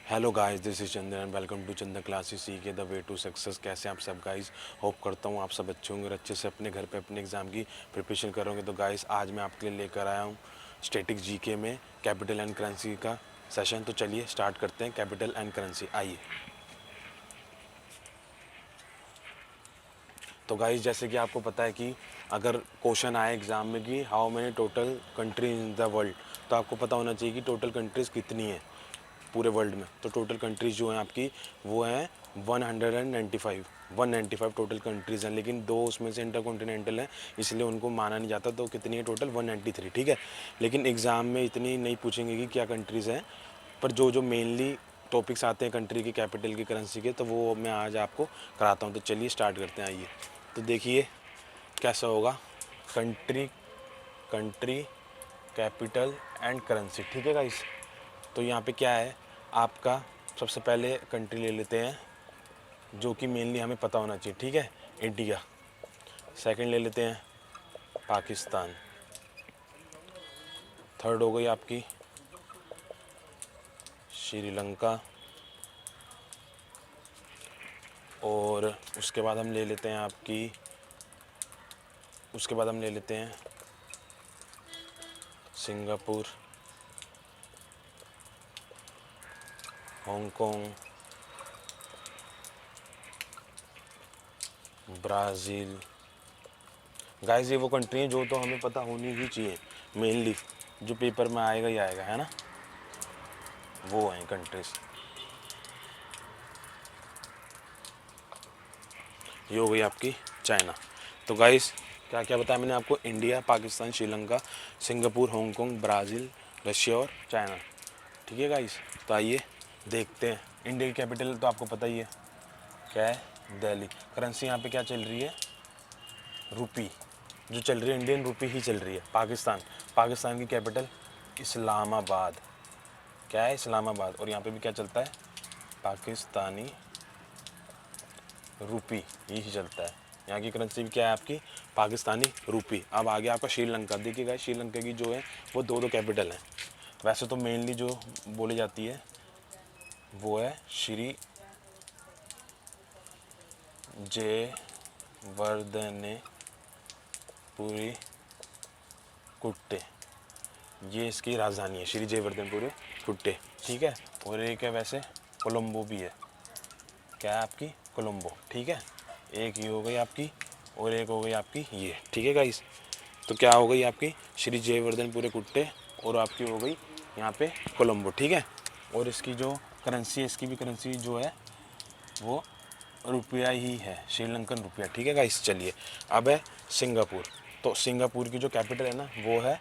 Hello guys, this is Chandan and welcome to Chandan classes C K the way to success. कैसे आप सब guys? Hope करता हूँ आप सब अच्छे होंगे और अच्छे से अपने घर पे अपने एग्ज़ाम की प्रिपरेशन करोगे। तो गाइस आज मैं आपके लिए लेकर आया हूँ स्टैटिक जीके में कैपिटल एंड करेंसी का सेशन। तो चलिए स्टार्ट करते हैं कैपिटल एंड करेंसी। आइए। तो गाइस जैसे कि आपको पता है कि अगर क्वेश्चन आए एग्ज़ाम में कि how many total countries in the world, तो आपको पता होना चाहिए कि टोटल कंट्रीज़ कितनी हैं पूरे वर्ल्ड में। तो टोटल कंट्रीज़ जो हैं आपकी वो हैं 195 टोटल कंट्रीज़ हैं, लेकिन दो उसमें से इंटरकॉन्टिनेंटल हैं, इसलिए उनको माना नहीं जाता। तो कितनी है टोटल? 193, ठीक है। लेकिन एग्ज़ाम में इतनी नहीं पूछेंगे कि क्या कंट्रीज़ हैं, पर जो जो मेनली टॉपिक्स आते हैं कंट्री की कैपिटल की करेंसी के, तो वो मैं आज आपको कराता हूँ। तो चलिए स्टार्ट करते हैं। आइए। तो देखिए कैसा होगा। Country country capital and currency, ठीक है गाइस। तो यहाँ पे क्या है आपका, सबसे पहले कंट्री ले लेते हैं जो कि मेनली हमें पता होना चाहिए, ठीक है, इंडिया। सेकंड ले लेते हैं पाकिस्तान। थर्ड हो गई आपकी श्रीलंका। और उसके बाद हम ले लेते हैं सिंगापुर, हांगकांग, ब्राज़ील। गाइस ये वो कंट्री हैं जो तो हमें पता होनी ही चाहिए, मेनली जो पेपर में आएगा ही आएगा, है ना। वो हैं कंट्रीज। ये हो गई आपकी चाइना। तो गाइस क्या क्या बताया मैंने आपको? India, Pakistan, Sri Lanka, Singapore, Hong Kong, Brazil, Russia और चाइना, ठीक है गाइस। तो आइए देखते हैं। इंडिया की कैपिटल तो आपको पता ही है क्या है, दिल्ली। करेंसी यहाँ पे क्या चल रही है? रुपी जो चल रही है, इंडियन रुपी ही चल रही है। पाकिस्तान की कैपिटल इस्लामाबाद। क्या है? इस्लामाबाद। और यहाँ पे भी क्या चलता है? पाकिस्तानी रुपी यही चलता है। यहाँ की करेंसी भी क्या है आपकी? पाकिस्तानी रुपी। अब आ गया आपका श्रीलंका। देखिएगा श्रीलंका की जो है वो दो कैपिटल हैं। वैसे तो मेनली जो बोली जाती है वो है श्री जयवर्धनेपुरी कुट्टे। ये इसकी राजधानी है, श्री जयवर्धनपुरी कुट्टे, ठीक है। और एक है वैसे कोलंबो भी है। क्या है आपकी? कोलंबो, ठीक है। एक ये हो गई आपकी और एक हो गई आपकी ये, ठीक है गाइस। तो क्या हो गई आपकी? श्री जयवर्धनपुरी कुट्टे और आपकी हो गई यहाँ पे कोलंबो, ठीक है। और इसकी जो करेंसी है, इसकी भी करेंसी जो है वो रुपया ही है, श्रीलंकन रुपया, ठीक है गाइस। चलिए अब है सिंगापुर। तो सिंगापुर की जो कैपिटल है ना वो है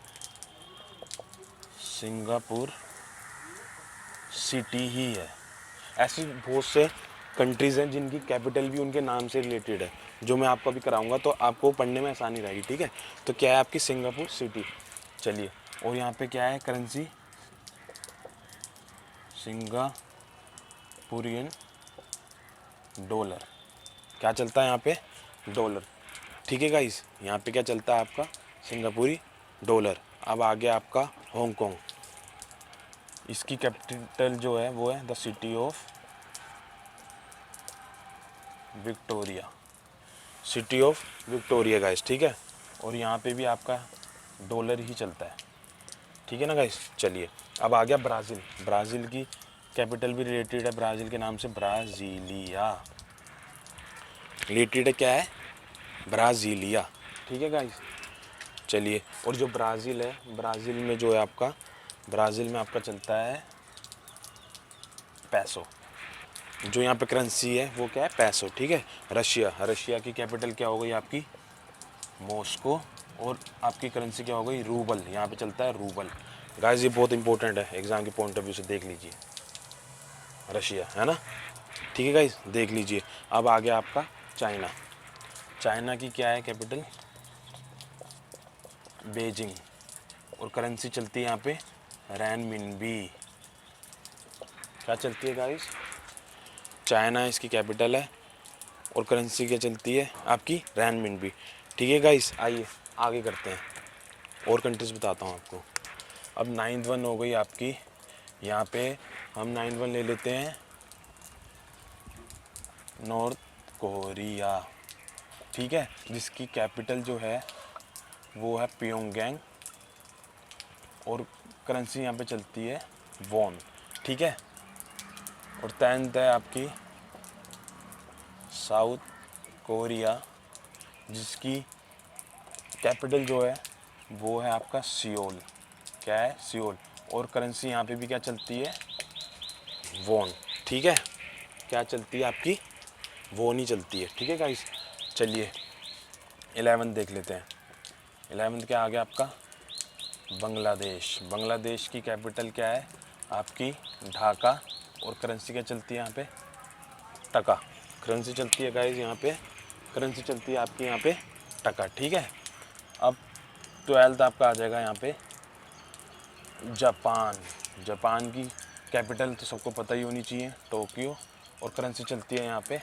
सिंगापुर सिटी ही है। ऐसी बहुत से कंट्रीज़ हैं जिनकी कैपिटल भी उनके नाम से रिलेटेड है, जो मैं आपको अभी कराऊंगा, तो आपको पढ़ने में आसानी रहेगी, ठीक है। तो क्या है आपकी? Singapore city. चलिए। और यहाँ पे क्या है? Currency Singaporean dollar. क्या चलता है यहाँ पे? डॉलर, ठीक है गाइस। यहाँ पे क्या चलता है आपका? सिंगापुरी डॉलर। अब आ गया आपका हांगकांग। इसकी कैपिटल जो है वो है the city of Victoria. City of Victoria guys, ठीक है। और यहाँ पे भी आपका डॉलर ही चलता है, ठीक है ना गाइस। चलिए अब आ गया ब्राज़ील। ब्राज़ील की कैपिटल भी रिलेटेड है ब्राज़ील के नाम से, ब्राज़ीलिया। रिलेटेड है क्या है? ब्राज़ीलिया, ठीक है गाइस। चलिए। और जो ब्राज़ील है, ब्राज़ील में जो है आपका, ब्राज़ील में आपका चलता है पैसो। जो यहाँ पे करेंसी है वो क्या है? पैसो, ठीक है। रशिया की कैपिटल क्या हो गई आपकी? मॉस्को। और आपकी करेंसी क्या हो गई? रूबल। यहाँ पे चलता है रूबल। गाइस ये बहुत इंपॉर्टेंट है, एग्जाम के पॉइंट ऑफ व्यू से देख लीजिए। रशिया, है ना, ठीक है गाइस, देख लीजिए। अब आ गया आपका चाइना। चाइना की क्या है कैपिटल? बेजिंग। और करेंसी चलती है यहाँ पे रैनमिनबी। क्या चलती है गाइस? चाइना इसकी कैपिटल है और करेंसी क्या चलती है आपकी? रैनमिनबी, ठीक है गाइस। आइए आगे करते हैं, और कंट्रीज बताता हूँ आपको। अब 9th वन हो गई आपकी यहाँ पे हम 9-1 ले लेते हैं नॉर्थ कोरिया, ठीक है, जिसकी कैपिटल जो है वो है प्योंगयांग और करेंसी यहाँ पे चलती है वॉन, ठीक है। और 10th है आपकी साउथ कोरिया, जिसकी कैपिटल जो है वो है आपका सियोल, क्या है, सियोल। और करेंसी यहाँ पे भी क्या चलती है, वॉन, ठीक है, क्या चलती है आपकी, वॉन ही चलती है, ठीक है गाइस। चलिए 11 देख लेते हैं। 11 क्या आ गया आपका, बांग्लादेश। बांग्लादेश की कैपिटल क्या है आपकी, ढाका। और करेंसी क्या चलती है यहाँ पे, टका। करेंसी चलती है गाइस यहाँ पे, करेंसी चलती है आपकी यहाँ पे टका, ठीक है। अब 12 आपका आ जाएगा यहाँ पे जापान। जापान की कैपिटल तो सबको पता ही होनी चाहिए, टोक्यो। और करेंसी चलती है यहाँ पे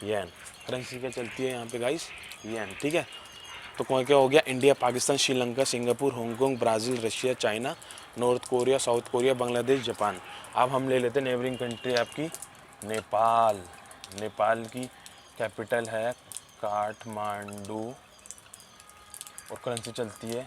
येन। करेंसी क्या चलती है यहाँ पे गाइस, येन, ठीक है। तो कौन क्या हो गया, India, Pakistan, Sri Lanka, Singapore, Hong Kong, Brazil, Russia, China, north Korea, south Korea, Bangladesh, Japan. अब हम ले लेते हैं नेबरिंग कंट्री आपकी नेपाल। नेपाल की कैपिटल है काठमांडू और करेंसी चलती है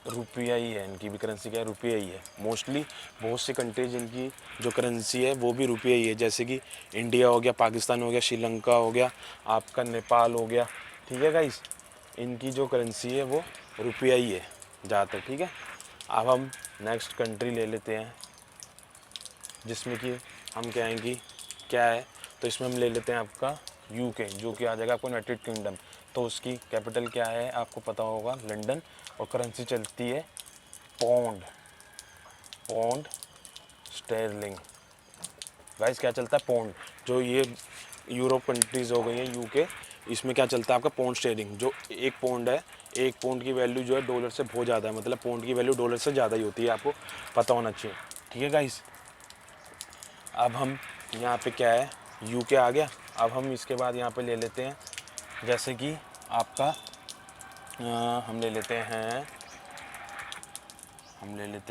रुपया ही है, इनकी भी करेंसी क्या है, रुपया ही है। मोस्टली बहुत सी कंट्रीज इनकी जो करेंसी है वो भी रुपया ही है, जैसे कि इंडिया हो गया, पाकिस्तान हो गया, श्रीलंका हो गया, आपका नेपाल हो गया, ठीक है गाइस। इनकी जो करेंसी है वो रुपया ही है ज़्यादातर, ठीक है। अब हम नेक्स्ट कंट्री ले लेते हैं जिसमें कि हम कहेंगे क्या है, तो इसमें हम ले लेते हैं आपका यूके, जो कि आ जाएगा आपको यूनाइटेड किंगडम। तो उसकी कैपिटल क्या है आपको पता होगा, लंदन। और करेंसी चलती है पौंड, पौंड स्टेरलिंग। गाइस क्या चलता है, पौंड। जो ये यूरोप कंट्रीज़ हो गई है यूके, इसमें क्या चलता है आपका पौंड स्टेरलिंग। जो एक पौंड है, एक पौंड की वैल्यू जो है डॉलर से बहुत ज़्यादा है, मतलब पौंड की वैल्यू डॉलर से ज़्यादा ही होती है, आपको पता होना चाहिए, ठीक है गाइस। अब हम यहाँ पे क्या है, यूके आ गया। अब हम इसके बाद यहाँ पे ले लेते हैं जैसे कि आपका हम ले लेते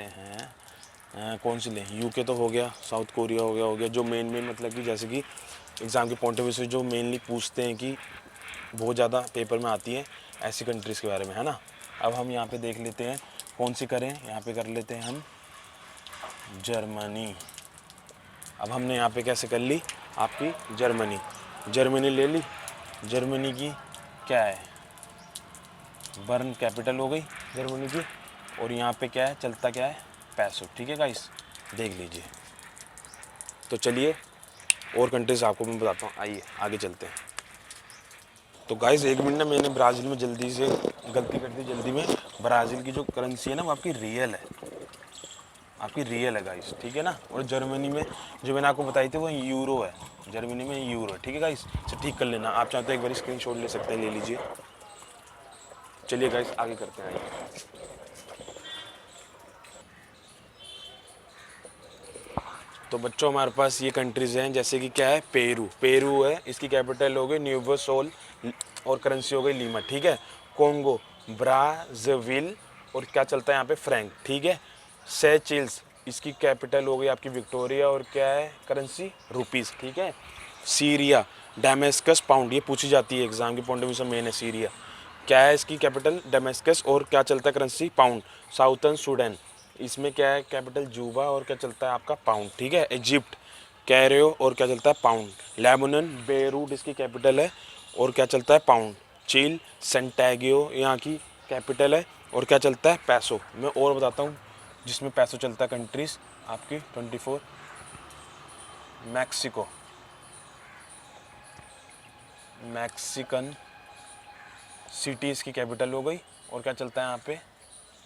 हैं कौन सी लें, यूके तो हो गया, साउथ कोरिया हो गया जो मेन मतलब कि जैसे कि एग्ज़ाम के पॉइंट ऑफ व्यू से जो मेनली पूछते हैं कि बहुत ज़्यादा पेपर में आती है ऐसी कंट्रीज़ के बारे में, है ना। अब हम यहाँ पे देख लेते हैं कौन सी करें, यहाँ पे कर लेते हैं हम जर्मनी। अब हमने यहाँ पे कैसे कर ली आपकी जर्मनी, जर्मनी ले ली। जर्मनी की क्या है, बर्न कैपिटल हो गई जर्मनी की। और यहाँ पे क्या है, चलता क्या है, पैसो, ठीक है गाइस, देख लीजिए। तो चलिए और कंट्रीज आपको मैं बताता हूँ, आइए आगे चलते हैं। तो गाइस एक मिनट ना, मैंने ब्राज़ील में जल्दी से गलती कर दी, जल्दी में। ब्राज़ील की जो करेंसी है ना वो आपकी रियल है, आपकी रियल है गाइस, ठीक है ना। और जर्मनी में जो मैंने आपको बताई थी वो यूरो है, जर्मनी में यूरो है, ठीक है गाइस। इसे ठीक कर लेना, आप चाहते हो एक बार स्क्रीनशॉट ले सकते हैं, ले लीजिए। चलिए गाइस आगे करते हैं। तो बच्चों हमारे पास ये कंट्रीज़ हैं जैसे कि क्या है, पेरू। पेरू है, इसकी कैपिटल हो गई न्यूवो सोल और करेंसी हो गई लीमा, ठीक है। कोंगो, ब्राज़ील और क्या चलता है यहाँ पे, फ्रैंक, ठीक है। सेचिल्स, इसकी कैपिटल हो गई आपकी विक्टोरिया और क्या है करेंसी, रुपीज़, ठीक है। सीरिया, डेमेस्कस, पाउंड, ये पूछी जाती है एग्जाम के पॉइंट ऑफ व्यू से मेन है सीरिया। क्या है इसकी कैपिटल, डेमेस्कस और क्या चलता है करेंसी, पाउंड। साउथर्न सूडान, इसमें क्या है कैपिटल, जूबा और क्या चलता है आपका, पाउंड, ठीक है। इजिप्ट, कैरो और क्या चलता है, पाउंड। लेबनान, बेरूट इसकी कैपिटल है और क्या चलता है, पाउंड। चील, सेंटागियो यहाँ की कैपिटल है और क्या चलता है, पैसो। मैं और बताता हूँ जिसमें पैसो चलता है कंट्रीज आपकी 24। मैक्सिको, मैक्सिकन सिटी इसकी कैपिटल हो गई और क्या चलता है यहाँ पे,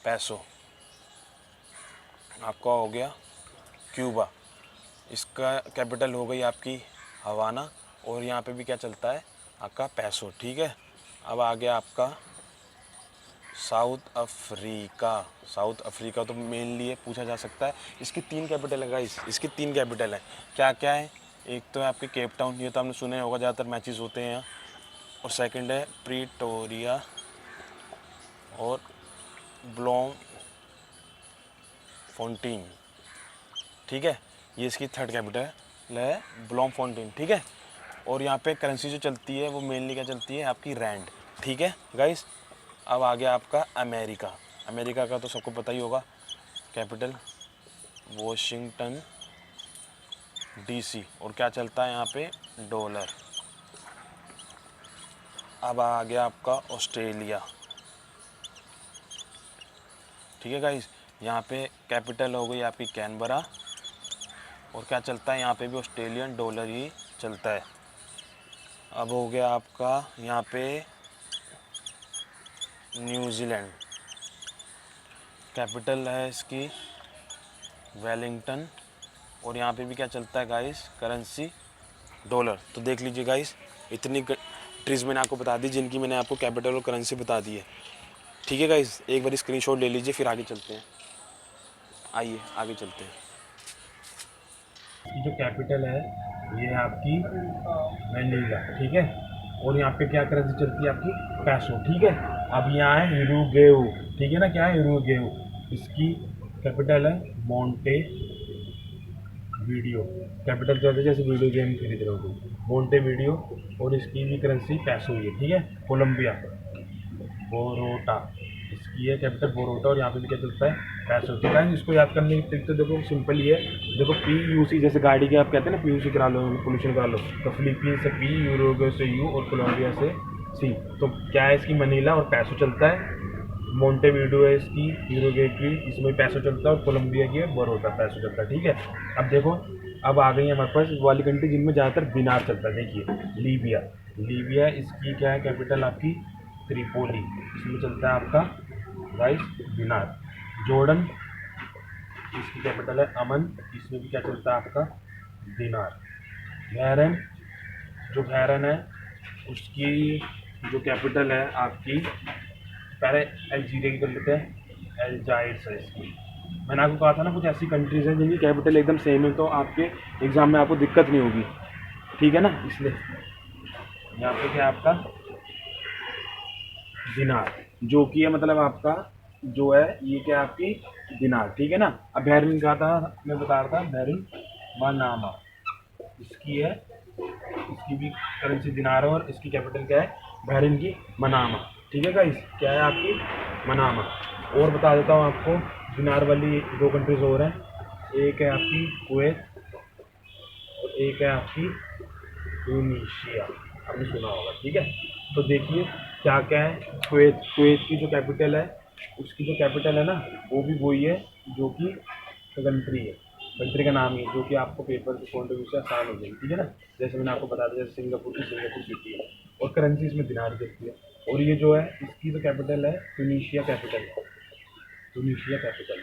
पैसो। आपका हो गया क्यूबा, इसका कैपिटल हो गई आपकी हवाना और यहाँ पे भी क्या चलता है आपका, पैसो, ठीक है। अब आ गया आपका साउथ अफ्रीका। साउथ अफ्रीका तो मेनली ये पूछा जा सकता है, इसकी 3 कैपिटल है गाइस, इसकी 3 कैपिटल है। क्या क्या है, एक तो है आपकी केप टाउन, ये तो आपने सुना होगा, ज़्यादातर मैचेस होते हैं यहाँ। और सेकंड है प्रीटोरिया और ब्लॉम फोन्टीन, ठीक है। ये इसकी थर्ड कैपिटल है ब्लॉमफोंटेन, ठीक है। और यहाँ पे करेंसी जो चलती है वो मेनली क्या चलती है आपकी रैंड, ठीक है गाइस। अब आ गया आपका अमेरिका। अमेरिका का तो सबको पता ही होगा, कैपिटल वॉशिंगटन डीसी। और क्या चलता है यहाँ पे, डॉलर। अब आ गया आपका ऑस्ट्रेलिया, ठीक है गाइस। यहाँ पे कैपिटल हो गई आपकी कैनबरा। और क्या चलता है यहाँ पे भी ऑस्ट्रेलियन डॉलर ही चलता है। अब हो गया आपका यहाँ पे न्यूजीलैंड, कैपिटल है इसकी वेलिंगटन। और यहाँ पे भी क्या चलता है गाइस, करेंसी डॉलर। तो देख लीजिए गाइस, इतनी कंट्रीज़ मैंने आपको बता दी जिनकी मैंने आपको कैपिटल और करेंसी बता दी है, ठीक है गाइस। एक बार स्क्रीनशॉट ले लीजिए, फिर आगे चलते हैं। आइए आगे चलते हैं। इसकी जो कैपिटल है ये है आपकी मैनीला, ठीक है। और यहाँ पे क्या करेंसी चलती है आपकी, पैसो, ठीक है। अब यहाँ है यूरुगेऊ, ठीक है ना, क्या है यूरुगेऊ। इसकी कैपिटल है मोंटे वीडियो। कैपिटल चलते जैसे वीडियो गेम खरीद रहे हो तो मोंटे वीडियो। और इसकी भी करेंसी पैसो ही है, ठीक है। कोलंबिया बोरोटा, इसकी है कैपिटल बोरोटा। और यहाँ पे भी क्या चलता है, पैसो, ठीक है। इसको याद करने की ट्रिक तो देखो सिंपल ही है। देखो PUC, जैसे गाड़ी के आप कहते हैं ना PUC करा लो, पोल्यूशन करा लो, तो फिलीपीन से P, यूरोगे से U और कोलंबिया से C। तो क्या है, इसकी मनीला और पैसो चलता है। मोंटे वीडियो है इसकी यूरोगे की, इसमें पैसो चलता है। और कोलंबिया की है बोरोटा, पैसो चलता है, ठीक है। अब देखो, अब आ गई है हमारे पास वाली कंट्री जिनमें ज़्यादातर दिनार चलता है। देखिए लीबिया, लीबिया इसकी क्या है कैपिटल आपकी, त्रिपोली। इसमें चलता है आपका गाइस दिनार। जॉर्डन, इसकी कैपिटल है अमन। इसमें भी क्या चलता है आपका, दिनार। बहरीन, जो बहरीन है उसकी जो कैपिटल है आपकी, पहले अल्जीरिया की कर लेते हैं, अल्जाइर्स है इसकी। मैंने आपको कहा था ना कुछ ऐसी कंट्रीज़ हैं जिनकी कैपिटल एकदम सेम है, तो आपके एग्ज़ाम में आपको दिक्कत नहीं होगी, ठीक है ना। इसलिए यहाँ पे क्या है आपका दिनार, जो कि है मतलब आपका जो है ये क्या है आपकी दिनार, ठीक है ना। अब बहरीन का था, मैं बता रहा था बहरीन मनामा, इसकी है, इसकी भी करेंसी दिनार है। और इसकी कैपिटल क्या है, बहरीन की मनामा, ठीक है गाइस। क्या है आपकी मनामा। और बता देता हूँ आपको, दिनार वाली दो कंट्रीज और हैं, एक है आपकी कुवैत और एक है आपकी ट्यूनीशिया, आपने सुना होगा, ठीक है। तो देखिए क्या क्या है, कुवैत, कुवैत की जो कैपिटल है, उसकी जो कैपिटल है ना वो भी वही है जो कि कंट्री है, कंट्री का नाम ही है, जो कि आपको पेपर के पॉइंट ऑफ व्यू से आसान हो जाएगी, ठीक है ना। जैसे मैंने आपको बता दिया, जैसे सिंगापुर की सिंगापुर सिटी है और करेंसी इसमें दिनार देती है। और ये जो है इसकी जो कैपिटल है ट्यूनीशिया कैपिटल है, ट्यूनीशिया कैपिटल,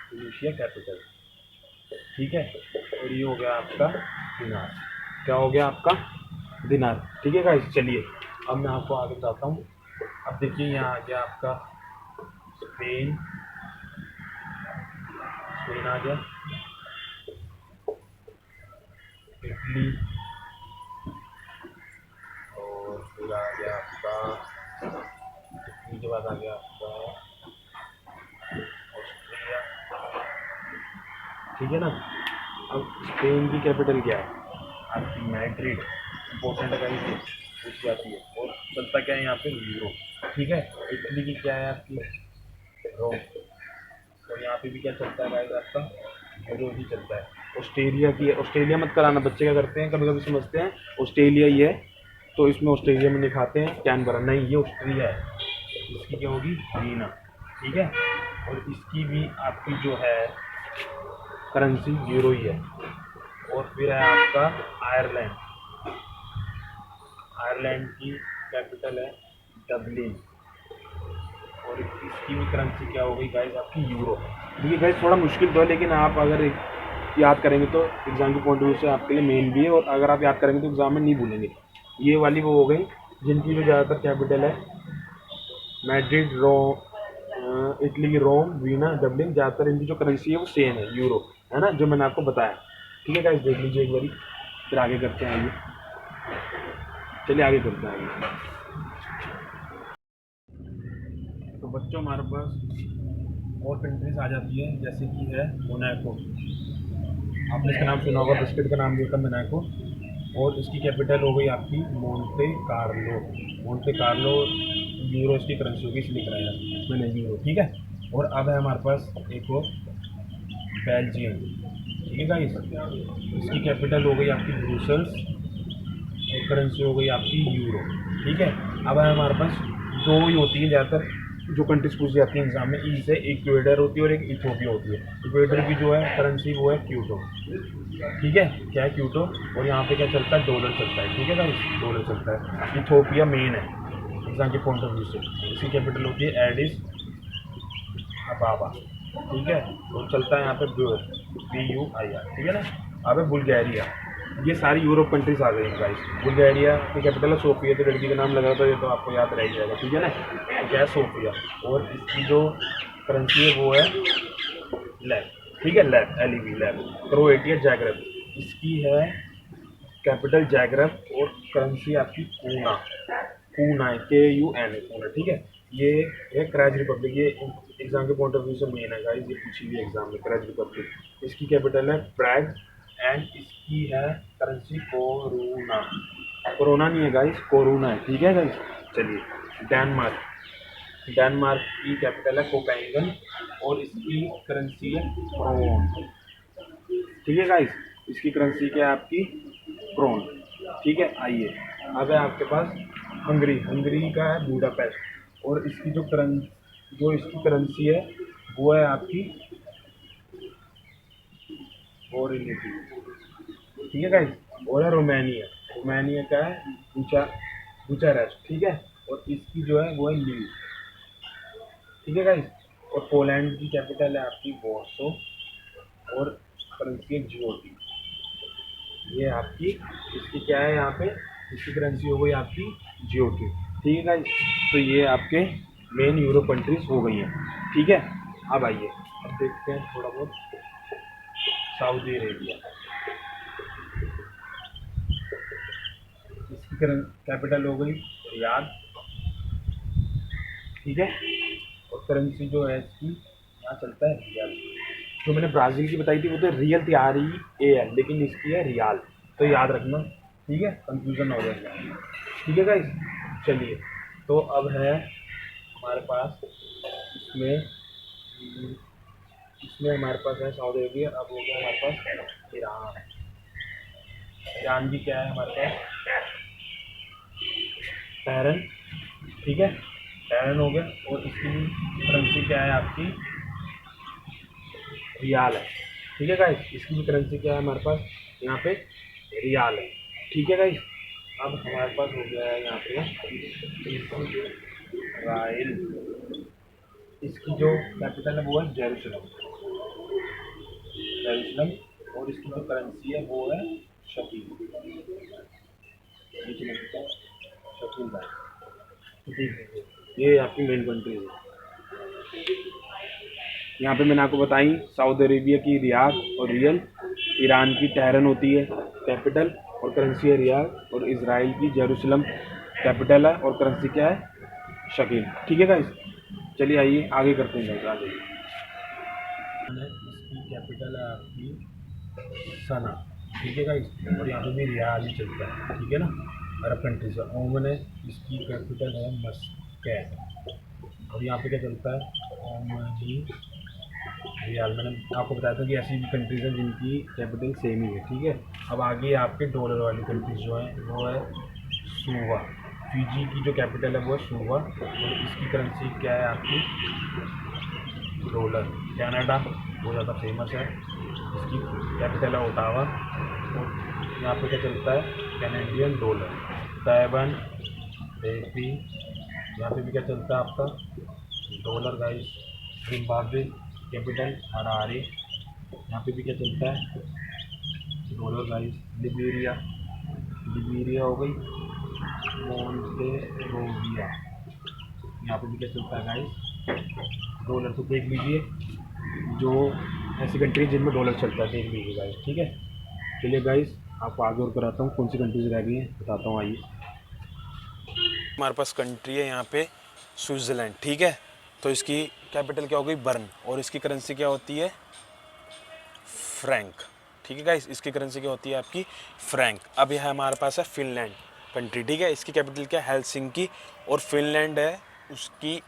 ट्यूनीशिया कैपिटल, ठीक है। और ये हो गया आपका दिनार, क्या हो गया आपका दिनार, ठीक है गाइस। चलिए अब मैं आपको आगे बताता हूँ। अब देखिए यहाँ आ गया आपका स्पेन, स्पेन आ गया, इटली, और फिर आ गया आपका, इटली के बाद आ गया आपका ऑस्ट्रिया, ठीक है ना। अब स्पेन की कैपिटल क्या है आपकी, मैड्रिड, इंपॉर्टेंट है कहीं पूछ जाती है। और चलता क्या है यहाँ पे, यूरो, ठीक है। इटली की क्या है आपकी, रोम। और यहाँ पे भी क्या चलता है गाइस आपका, यूरो ही चलता है। ऑस्ट्रेलिया की है, ऑस्ट्रेलिया मत कराना, बच्चे क्या करते हैं कभी कभी समझते हैं ऑस्ट्रेलिया ही है तो इसमें ऑस्ट्रेलिया में दिखाते हैं कैनबरा, नहीं ये ऑस्ट्रिया है। इसकी क्या होगी, वीना, ठीक है। और इसकी भी आपकी जो है करेंसी यूरो ही है। और फिर है आपका आयरलैंड, आयरलैंड की कैपिटल है डबलिन। और इसकी भी करेंसी क्या हो गई गाइस आपकी, यूरो। देखिए गाइस थोड़ा मुश्किल तो है, लेकिन आप अगर याद करेंगे तो एग्ज़ाम के पॉइंट ऑफ व्यू से आपके लिए मेन भी है। और अगर आप याद करेंगे तो एग्ज़ाम में नहीं भूलेंगे। ये वाली वो हो गई जिनकी जो ज़्यादातर कैपिटल है, मैड्रिड, इटली की रोम, वीना, डबलिन, ज़्यादातर इनकी जो करेंसी है वो सेम है, यूरो, है ना, जो मैंने आपको बताया, ठीक है गाइस। देख लीजिए एक बारी, फिर आगे करते हैं। आइए चलिए आगे करते हैं आगे। तो बच्चों हमारे पास और कंट्रीज आ जाती है, जैसे कि है मोनाको। आपने इसका नाम सुना होगा, बिस्किट का नाम भी होता है मोनाको। और इसकी कैपिटल हो गई आपकी Monte Carlo. Monte Carlo euro इसकी करेंसी होगी, इसलिए लिख रहा है इसमें नहीं यूरो, ठीक है। और अब है हमारे पास एक और बेल्जियम, ठीक है गाइस। इसकी कैपिटल हो गई आपकी ब्रुसेल्स और करेंसी हो गई आपकी यूरो, ठीक है। अब है हमारे पास दो ही होती है ज़्यादातर जो कंट्रीज पूछी जाती है एग्जाम में, ई से इक्वेडर होती है और एक इथोपिया होती है। इक्वेडर की जो है करेंसी वो है क्यूटो, ठीक है। क्या है क्यूटो, और यहाँ पे क्या चलता है, डॉलर चलता है, ठीक है गाइस, डॉलर चलता है। इथोपिया मेन है एग्जाम के पॉइंट ऑफ व्यू से। इसकी कैपिटल होती है एडिस अबाबा, ठीक है। और चलता है यहाँ पे BUIR, ठीक है ना। अब है बुल्गारिया। ये सारी यूरोप कंट्रीज आ गई हैं गाइस। बुल्गारिया की कैपिटल है सोफिया, तो लड़की का नाम लगा था, ये तो आपको याद रह जाएगा, ठीक है ना। तो क्या है, सोफिया। और इसकी जो करेंसी है वो है लैब, ठीक है, लैब, LEB, लैब। क्रोएटिया जैग्रेब, इसकी है कैपिटल जैग्रेब और करेंसी आपकी कूना। कूना है, KUNA, कूना, ठीक है। ये है क्रेज रिपब्लिक, ये एग्जाम के पॉइंट ऑफ व्यू से मेन है गाइस, ये पूछी हुई एग्जाम में, क्रेज रिपब्लिक। इसकी कैपिटल है प्राग एंड इसकी है करेंसी कोरोना। कोरोना नहीं है गाइस, कोरोना है, ठीक है गाइस। चलिए, डेनमार्क। डेनमार्क की कैपिटल है कोपेंगन और इसकी करेंसी है क्रोन, ठीक है गाइस। इसकी करेंसी क्या है आपकी, क्रोन, ठीक है। आइए, अब है आपके पास हंगरी। हंगरी का है बूडापेस्ट और इसकी जो इसकी करेंसी है वो है आपकी फोरिनिटी, ठीक है गाइस। और है रोमानिया। रोमानिया का है बुचारेस्ट, ठीक है। और इसकी जो है वो है लीव, ठीक है गाइस। और पोलैंड की कैपिटल है आपकी वॉर्सो और करेंसी है जीओटी। ये आपकी, इसकी क्या है यहाँ पे, इसकी करेंसी हो गई आपकी जीओटी, ठीक है गाइस। तो ये आपके मेन यूरो कंट्रीज हो गई हैं, ठीक है। अब आइए, अब देखते हैं थोड़ा बहुत सऊदी अरेबिया। इसकी कैपिटल हो गई रियाद, ठीक है। और करेंसी जो है इसकी यहाँ चलता है रियाल। जो मैंने ब्राज़ील की बताई थी वो तो रियल थी, REAL, लेकिन इसकी है रियाल, तो याद रखना, ठीक है, कंफ्यूजन हो जाएगा, ठीक है गाइस। चलिए, तो अब है हमारे पास इसमें इसमें हमारे पास है सऊदी अरेबिया। अब हो गया हमारे पास ईरान। ईरान की क्या है हमारे पास, टहरन, ठीक है, टहरन हो गया। और इसकी करेंसी क्या है आपकी, रियाल है, ठीक है गाइस। इसकी भी करेंसी क्या है हमारे पास यहाँ पे, रियाल है, ठीक है गाइस। अब हमारे पास हो गया है यहाँ पे इसराइल। इसकी जो कैपिटल है वो है जेरूसलम, जेरूसलम। और इसकी जो करेंसी है वो है शकील, शकील भाई, ठीक है। ये आपकी मेन कंट्री है। यहाँ पे मैंने आपको बताई सऊदी अरेबिया की रियाल और रियल, ईरान की टहरन होती है कैपिटल और करेंसी है रियाल, और इजराइल की जेरूसलम कैपिटल है और करेंसी क्या है, शकील, ठीक है गाइस। चलिए आइए आगे करते हैं, आ जाइए। इसकी कैपिटल है आपकी सना, ठीक है गाइस। और यहाँ पे भी रियाल ही चलता है, ठीक है ना, अरब कंट्री से। ओमन है, इसकी कैपिटल है मस्कट। और यहाँ पे क्या चलता है, ओमनी रियाल। मैंने आपको बताया था कि ऐसी भी कंट्रीज हैं जिनकी कैपिटल सेम ही है, ठीक है। अब आगे आपके डॉलर वाली कंट्रीज जो हैं वो है सूवा। फिजी की जो कैपिटल है वो है सूवा और इसकी करेंसी क्या है आपकी, डॉलर। कनाडा बहुत ज़्यादा फेमस है, इसकी कैपिटल है ओटावा और यहाँ पे क्या चलता है, कैनेडियन डॉलर। ताइवान, बेबी, यहाँ पे भी क्या चलता है आपका, dollar guys. Zimbabwe capital Harare, यहाँ पे भी क्या चलता है, डॉलर गाइस। लिबेरिया, लिबेरिया हो गई मोन्टेरोविया, यहाँ पे भी क्या चलता है गाइस, डॉलर। तो देख लीजिए जो ऐसी कंट्री जिनमें डॉलर चलता है, देख लीजिए गाइस, ठीक है। चलिए गाइस, आपको आगे और कराता हूँ कौन सी कंट्रीज रह गई हैं, बताता हूँ, आइए। हमारे पास कंट्री है यहाँ पे स्विट्ज़रलैंड, ठीक है। तो इसकी कैपिटल क्या हो गई बर्न, और इसकी करेंसी क्या होती है फ्रैंक। ठीक है गाइस, इसकी करेंसी क्या होती है आपकी फ्रैंक। अब यह हमारे पास है फिनलैंड कंट्री। ठीक है, इसकी कैपिटल क्या है हेलसिंकी, और फिनलैंड है उसकी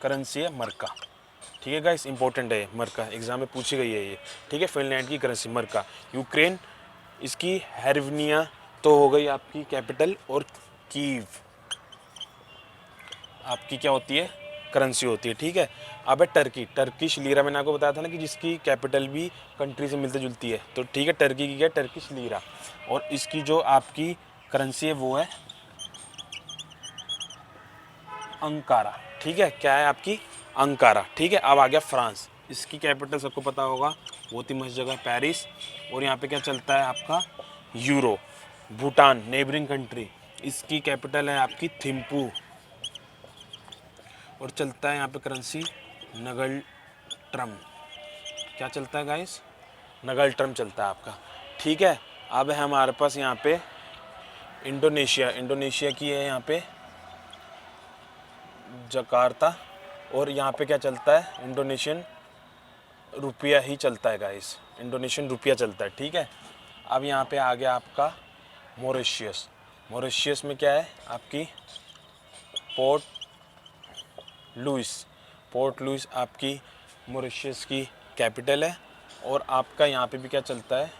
करेंसी है मरका। ठीक है गाइस, इंपॉर्टेंट है मरका, एग्जाम में पूछी गई है ये। ठीक है, फिनलैंड की करेंसी मरका। यूक्रेन इसकी हेरवनिया तो हो गई आपकी कैपिटल, और कीव आपकी क्या होती है करेंसी होती है। ठीक है, अब है टर्की, टर्किश लीरा। मैंने आपको बताया था ना कि जिसकी कैपिटल भी कंट्री से मिलती जुलती है, तो ठीक है टर्की की क्या टर्किश लीरा, और इसकी जो आपकी करेंसी है वो है अंकारा। ठीक है, क्या है आपकी अंकारा। ठीक है, अब आ गया फ्रांस, इसकी कैपिटल सबको पता होगा, बहुत ही मस्त जगह है पेरिस, और यहाँ पे क्या चलता है आपका यूरो। भूटान नेबरिंग कंट्री, इसकी कैपिटल है आपकी थिम्पू, और चलता है यहाँ पे करेंसी नगल ट्रम। क्या चलता है गाइस नगल ट्रम चलता है आपका। ठीक है, अब है हमारे पास यहाँ पे इंडोनेशिया, इंडोनेशिया की है यहाँ पे जकार्ता, और यहाँ पे क्या चलता है इंडोनेशियन रुपया ही चलता है गाइस, इंडोनेशियन रुपया चलता है। ठीक है, अब यहाँ पे आ गया आपका मॉरिशियस। मॉरिशियस में क्या है आपकी पोर्ट लुइस, पोर्ट लुइस आपकी मॉरिशियस की कैपिटल है, और आपका यहाँ पे भी क्या चलता है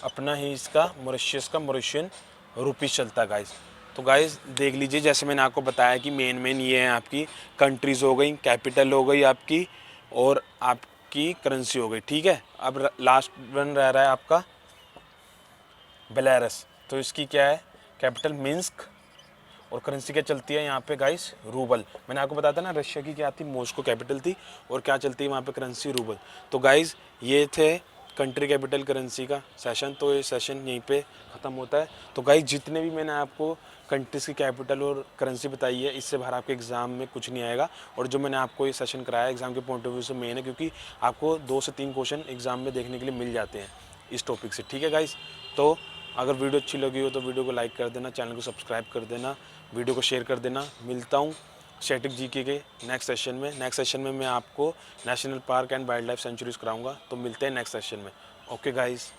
अपना ही इसका मॉरिशियस का मॉरिशियन रुपीस चलता है गाइस। तो गाइस देख लीजिए, जैसे मैंने आपको बताया कि मेन ये है आपकी कंट्रीज़ हो गई, कैपिटल हो गई आपकी, और आपकी करेंसी हो गई। ठीक है, अब लास्ट वन रह रहा है आपका बेलारस। तो इसकी क्या है कैपिटल मिन्स्क, और करेंसी क्या चलती है यहाँ पे गाइस रूबल। मैंने आपको बताया था ना रशिया की क्या थी मॉस्को कैपिटल थी, और क्या चलती है वहाँ पे करेंसी रूबल। तो गाइस ये थे कंट्री कैपिटल करेंसी का सेशन, तो ये सेशन यहीं पे ख़त्म होता है। तो गाइस जितने भी मैंने आपको कंट्रीज़ की कैपिटल और करेंसी बताई है, इससे बाहर आपके एग्ज़ाम में कुछ नहीं आएगा, और जो मैंने आपको ये सेशन कराया एग्ज़ाम के पॉइंट ऑफ व्यू से मेन है, क्योंकि आपको 2 से 3 क्वेश्चन एग्ज़ाम में देखने के लिए मिल जाते हैं इस टॉपिक से। ठीक है गाइस, तो अगर वीडियो अच्छी लगी हो तो वीडियो को लाइक कर देना, चैनल को सब्सक्राइब कर देना, वीडियो को शेयर कर देना। मिलता हूँ स्टैटिक जीके के नेक्स्ट सेशन में। नेक्स्ट सेशन में मैं आपको national park and wild life sanctuaries कराऊंगा, तो मिलते हैं नेक्स्ट सेशन में। Okay guys.